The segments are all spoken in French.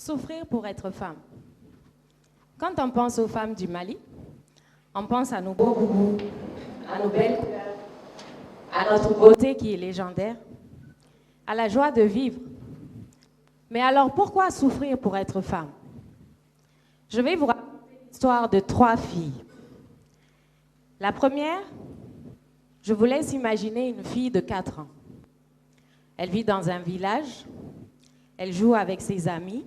Souffrir pour être femme. Quand on pense aux femmes du Mali, on pense à nos beaux boubous, à nos belles couleurs, à notre beauté qui est légendaire, à la joie de vivre. Mais alors pourquoi souffrir pour être femme? Je vais vous raconter l'histoire de 3 filles. La première, je vous laisse imaginer une fille de 4 ans. Elle vit dans un village, elle joue avec ses amis,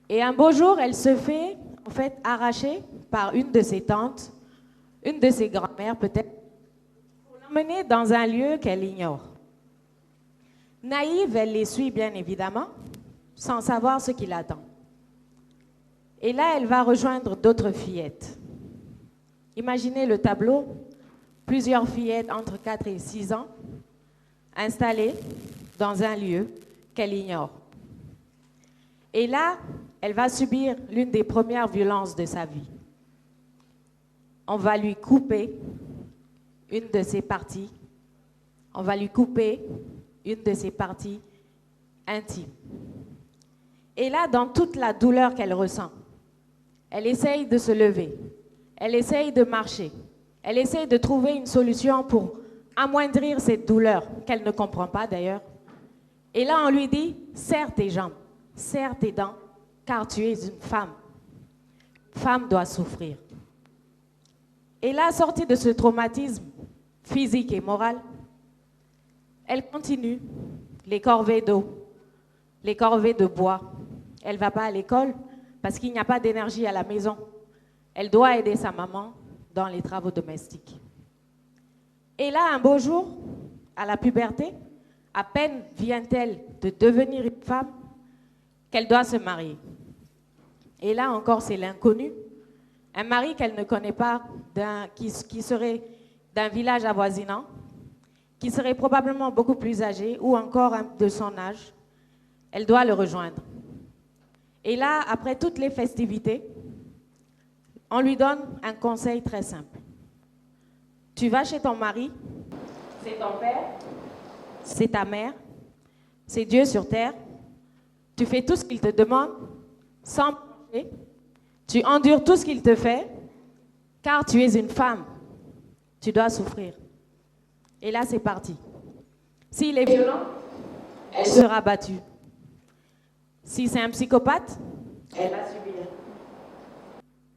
et un beau jour, elle se fait en fait arracher par une de ses tantes, une de ses grand-mères peut-être, pour l'emmener dans un lieu qu'elle ignore. Naïve, elle les suit bien évidemment, sans savoir ce qui l'attend. Et là, elle va rejoindre d'autres fillettes. Imaginez le tableau, plusieurs fillettes entre 4 et 6 ans, installées dans un lieu qu'elle ignore. Et là, elle va subir l'une des premières violences de sa vie. On va lui couper une de ses parties. On va lui couper une de ses parties intimes. Et là, dans toute la douleur qu'elle ressent, elle essaye de se lever. Elle essaye de marcher. Elle essaye de trouver une solution pour amoindrir cette douleur, qu'elle ne comprend pas d'ailleurs. Et là, on lui dit, serre tes jambes, serre tes dents, car tu es une femme. Une femme doit souffrir. Et là, sortie de ce traumatisme physique et moral, elle continue les corvées d'eau, les corvées de bois. Elle ne va pas à l'école parce qu'il n'y a pas d'énergie à la maison. Elle doit aider sa maman dans les travaux domestiques. Et là, un beau jour, à la puberté, à peine vient-elle de devenir une femme, qu'elle doit se marier. Et là encore, c'est l'inconnu. Un mari qu'elle ne connaît pas, qui serait d'un village avoisinant, qui serait probablement beaucoup plus âgé ou encore de son âge. Elle doit le rejoindre. Et là, après toutes les festivités, on lui donne un conseil très simple. Tu vas chez ton mari, c'est ton père, c'est ta mère, c'est Dieu sur terre. Tu fais tout ce qu'il te demande, sans penser. Tu endures tout ce qu'il te fait, car tu es une femme. Tu dois souffrir. Et là, c'est parti. S'il est violent, elle sera battue. Si c'est un psychopathe, elle va subir.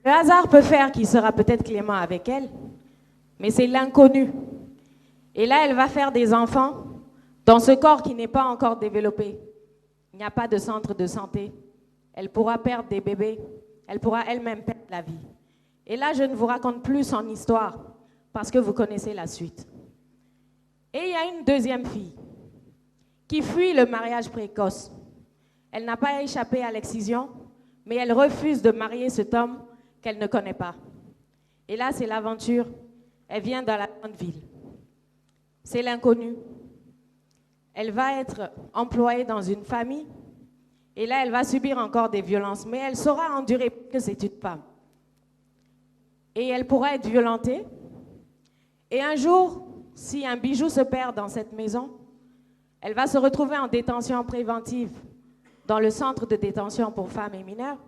Le hasard peut faire qu'il sera peut-être clément avec elle, mais c'est l'inconnu. Et là, elle va faire des enfants dans ce corps qui n'est pas encore développé. Il n'y a pas de centre de santé. Elle pourra perdre des bébés. Elle pourra elle-même perdre la vie. Et là, je ne vous raconte plus son histoire parce que vous connaissez la suite. Et il y a une deuxième fille qui fuit le mariage précoce. Elle n'a pas échappé à l'excision, mais elle refuse de marier cet homme qu'elle ne connaît pas. Et là, c'est l'aventure. Elle vient dans la grande ville. C'est l'inconnu. Elle va être employée dans une famille et là, elle va subir encore des violences, mais elle saura endurer parce que c'est une femme. Et elle pourra être violentée. Et un jour, si un bijou se perd dans cette maison, elle va se retrouver en détention préventive dans le centre de détention pour femmes et mineurs.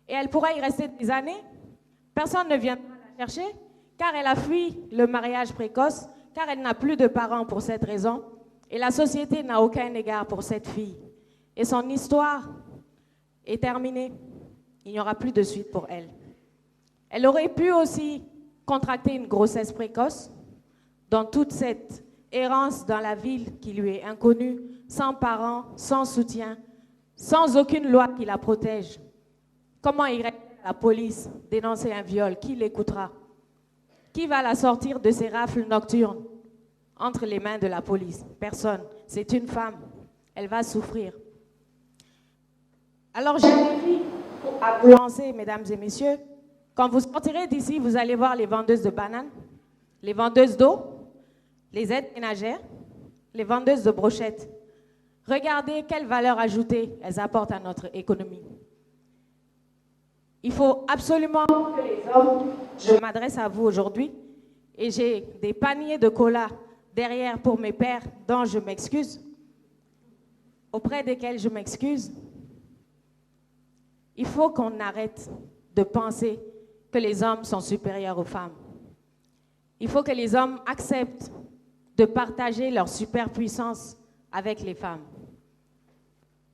Et elle pourra y rester des années. Personne ne viendra la chercher car elle a fui le mariage précoce, car elle n'a plus de parents pour cette raison. Et la société n'a aucun égard pour cette fille. Et son histoire est terminée. Il n'y aura plus de suite pour elle. Elle aurait pu aussi contracter une grossesse précoce dans toute cette errance dans la ville qui lui est inconnue, sans parents, sans soutien, sans aucune loi qui la protège. Comment irait la police dénoncer un viol? Qui l'écoutera? Qui va la sortir de ces rafles nocturnes entre les mains de la police? Personne. C'est une femme. Elle va souffrir. Alors, j'ai envie à vous lancer, mesdames et messieurs. Quand vous sortirez d'ici, vous allez voir les vendeuses de bananes, les vendeuses d'eau, les aides ménagères, les vendeuses de brochettes. Regardez quelle valeur ajoutée elles apportent à notre économie. Il faut absolument que les hommes, je m'adresse à vous aujourd'hui, et j'ai des paniers de cola derrière pour mes pères dont je m'excuse, auprès desquels je m'excuse. Il faut qu'on arrête de penser que les hommes sont supérieurs aux femmes. Il faut que les hommes acceptent de partager leur superpuissance avec les femmes.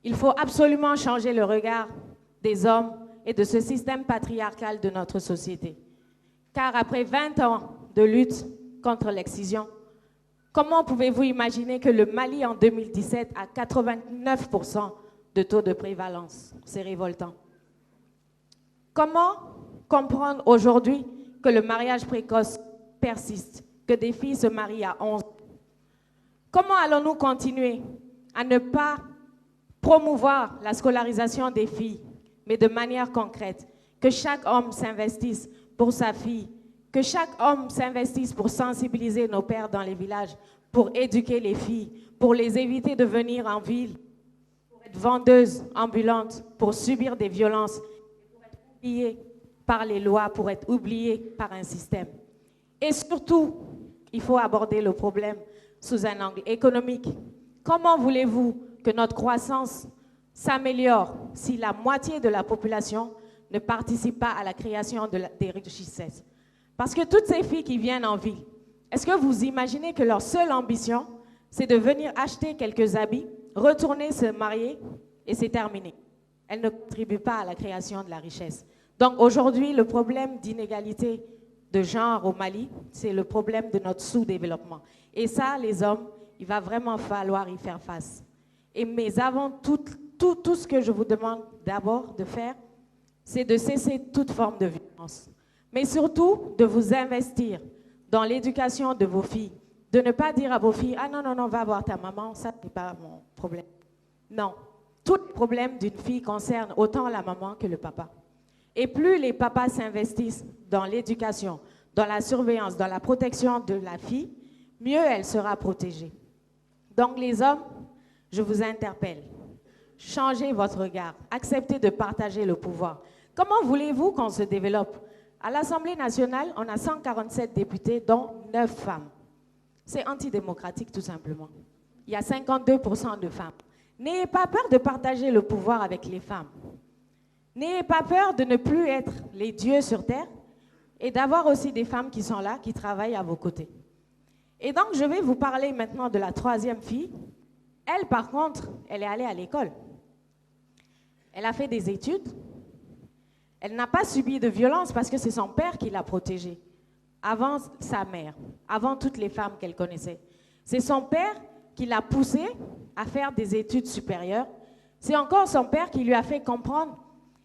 Il faut absolument changer le regard des hommes et de ce système patriarcal de notre société. Car après 20 ans de lutte contre l'excision, comment pouvez-vous imaginer que le Mali en 2017 a 89% de taux de prévalence? C'est révoltant. Comment comprendre aujourd'hui que le mariage précoce persiste, que des filles se marient à 11 ans? Comment allons-nous continuer à ne pas promouvoir la scolarisation des filles, mais de manière concrète, que chaque homme s'investisse pour sa fille, que chaque homme s'investisse pour sensibiliser nos pères dans les villages, pour éduquer les filles, pour les éviter de venir en ville, pour être vendeuses ambulantes, pour subir des violences, pour être oubliées par les lois, pour être oubliées par un système. Et surtout, il faut aborder le problème sous un angle économique. Comment voulez-vous que notre croissance s'améliore si la moitié de la population ne participe pas à la création des richesses? Parce que toutes ces filles qui viennent en ville, est-ce que vous imaginez que leur seule ambition, c'est de venir acheter quelques habits, retourner se marier et c'est terminé? Elles ne contribuent pas à la création de la richesse. Donc aujourd'hui, le problème d'inégalité de genre au Mali, c'est le problème de notre sous-développement. Et ça, les hommes, il va vraiment falloir y faire face. Mais avant tout ce que je vous demande d'abord de faire, c'est de cesser toute forme de violence. Mais surtout, de vous investir dans l'éducation de vos filles. De ne pas dire à vos filles, « Ah non, non, non, va voir ta maman, ça n'est pas mon problème. » Non, tous les problèmes d'une fille concernent autant la maman que le papa. Et plus les papas s'investissent dans l'éducation, dans la surveillance, dans la protection de la fille, mieux elle sera protégée. Donc les hommes, je vous interpelle. Changez votre regard. Acceptez de partager le pouvoir. Comment voulez-vous qu'on se développe? À l'Assemblée nationale, on a 147 députés, dont 9 femmes. C'est antidémocratique tout simplement. Il y a 52% de femmes. N'ayez pas peur de partager le pouvoir avec les femmes. N'ayez pas peur de ne plus être les dieux sur terre et d'avoir aussi des femmes qui sont là, qui travaillent à vos côtés. Et donc, je vais vous parler maintenant de la troisième fille. Elle, par contre, elle est allée à l'école. Elle a fait des études. Elle n'a pas subi de violence parce que c'est son père qui l'a protégée, avant sa mère, avant toutes les femmes qu'elle connaissait. C'est son père qui l'a poussée à faire des études supérieures. C'est encore son père qui lui a fait comprendre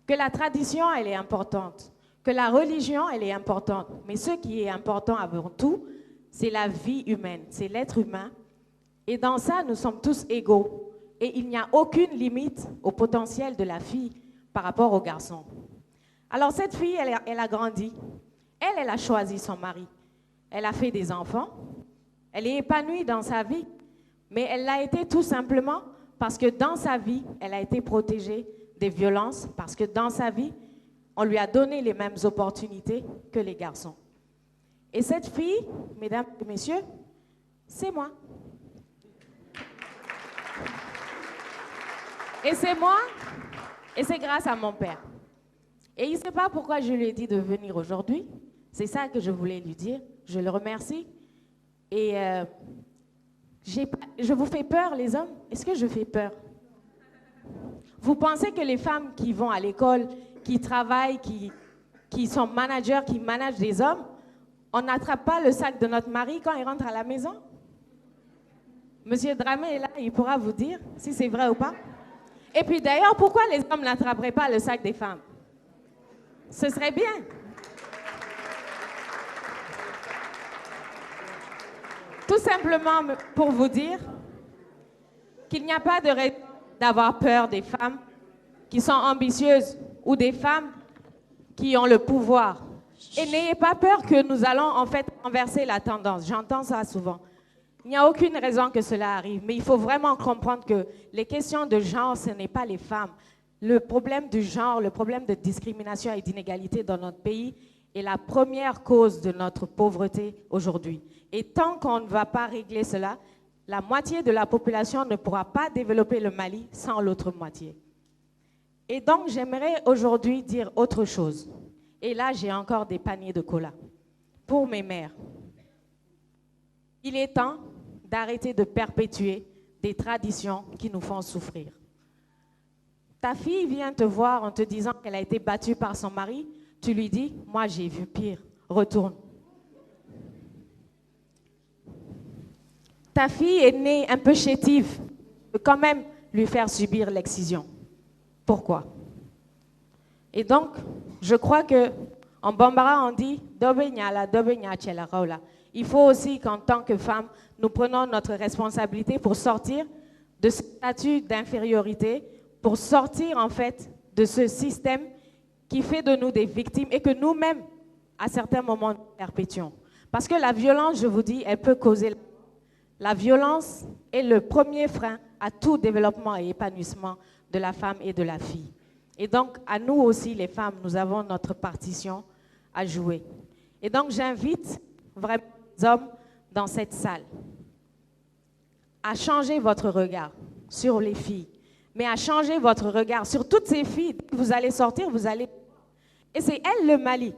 que la tradition, elle est importante, que la religion, elle est importante. Mais ce qui est important avant tout, c'est la vie humaine, c'est l'être humain. Et dans ça, nous sommes tous égaux. Et il n'y a aucune limite au potentiel de la fille par rapport au garçon. Alors cette fille, elle a grandi. Elle a choisi son mari. Elle a fait des enfants. Elle est épanouie dans sa vie. Mais elle l'a été tout simplement parce que dans sa vie, elle a été protégée des violences, parce que dans sa vie, on lui a donné les mêmes opportunités que les garçons. Et cette fille, mesdames et messieurs, c'est moi. Et c'est moi, et c'est grâce à mon père. Et il ne sait pas pourquoi je lui ai dit de venir aujourd'hui. C'est ça que je voulais lui dire. Je le remercie. Et je vous fais peur, les hommes? Est-ce que je fais peur? Vous pensez que les femmes qui vont à l'école, qui travaillent, qui sont managers, qui managent des hommes, on n'attrape pas le sac de notre mari quand il rentre à la maison? Monsieur Dramé est là, il pourra vous dire si c'est vrai ou pas. Et puis d'ailleurs, pourquoi les hommes n'attraperaient pas le sac des femmes? Ce serait bien. Tout simplement pour vous dire qu'il n'y a pas de raison d'avoir peur des femmes qui sont ambitieuses ou des femmes qui ont le pouvoir. Et n'ayez pas peur que nous allons en fait renverser la tendance. J'entends ça souvent. Il n'y a aucune raison que cela arrive, mais il faut vraiment comprendre que les questions de genre, ce n'est pas les femmes. Le problème du genre, le problème de discrimination et d'inégalité dans notre pays est la première cause de notre pauvreté aujourd'hui. Et tant qu'on ne va pas régler cela, la moitié de la population ne pourra pas développer le Mali sans l'autre moitié. Et donc, j'aimerais aujourd'hui dire autre chose. Et là, j'ai encore des paniers de cola pour mes mères. Il est temps d'arrêter de perpétuer des traditions qui nous font souffrir. Ta fille vient te voir en te disant qu'elle a été battue par son mari. Tu lui dis, moi j'ai vu pire, retourne. Ta fille est née un peu chétive, tu peux quand même lui faire subir l'excision. Pourquoi? Et donc, je crois que en Bambara, on dit il faut aussi qu'en tant que femme, nous prenions notre responsabilité pour sortir de ce statut d'infériorité, pour sortir en fait de ce système qui fait de nous des victimes et que nous-mêmes, à certains moments, nous perpétuons. Parce que la violence, je vous dis, elle peut causer... La violence est le premier frein à tout développement et épanouissement de la femme et de la fille. Et donc, à nous aussi, les femmes, nous avons notre partition à jouer. Et donc, j'invite vraiment les hommes dans cette salle à changer votre regard sur les filles, mais à changer votre regard sur toutes ces filles. Vous allez sortir, vous allez... Et c'est elle le Mali.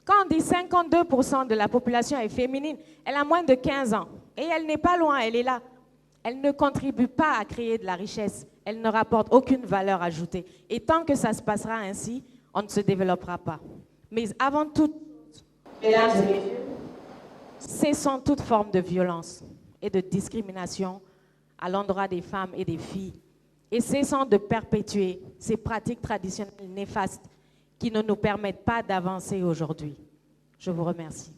Quand on dit 52% de la population est féminine, elle a moins de 15 ans. Et elle n'est pas loin, elle est là. Elle ne contribue pas à créer de la richesse. Elle ne rapporte aucune valeur ajoutée. Et tant que ça se passera ainsi, on ne se développera pas. Mais avant tout, mesdames et messieurs, cessons toute forme de violence et de discrimination à l'endroit des femmes et des filles. Et cessons de perpétuer ces pratiques traditionnelles néfastes qui ne nous permettent pas d'avancer aujourd'hui. Je vous remercie.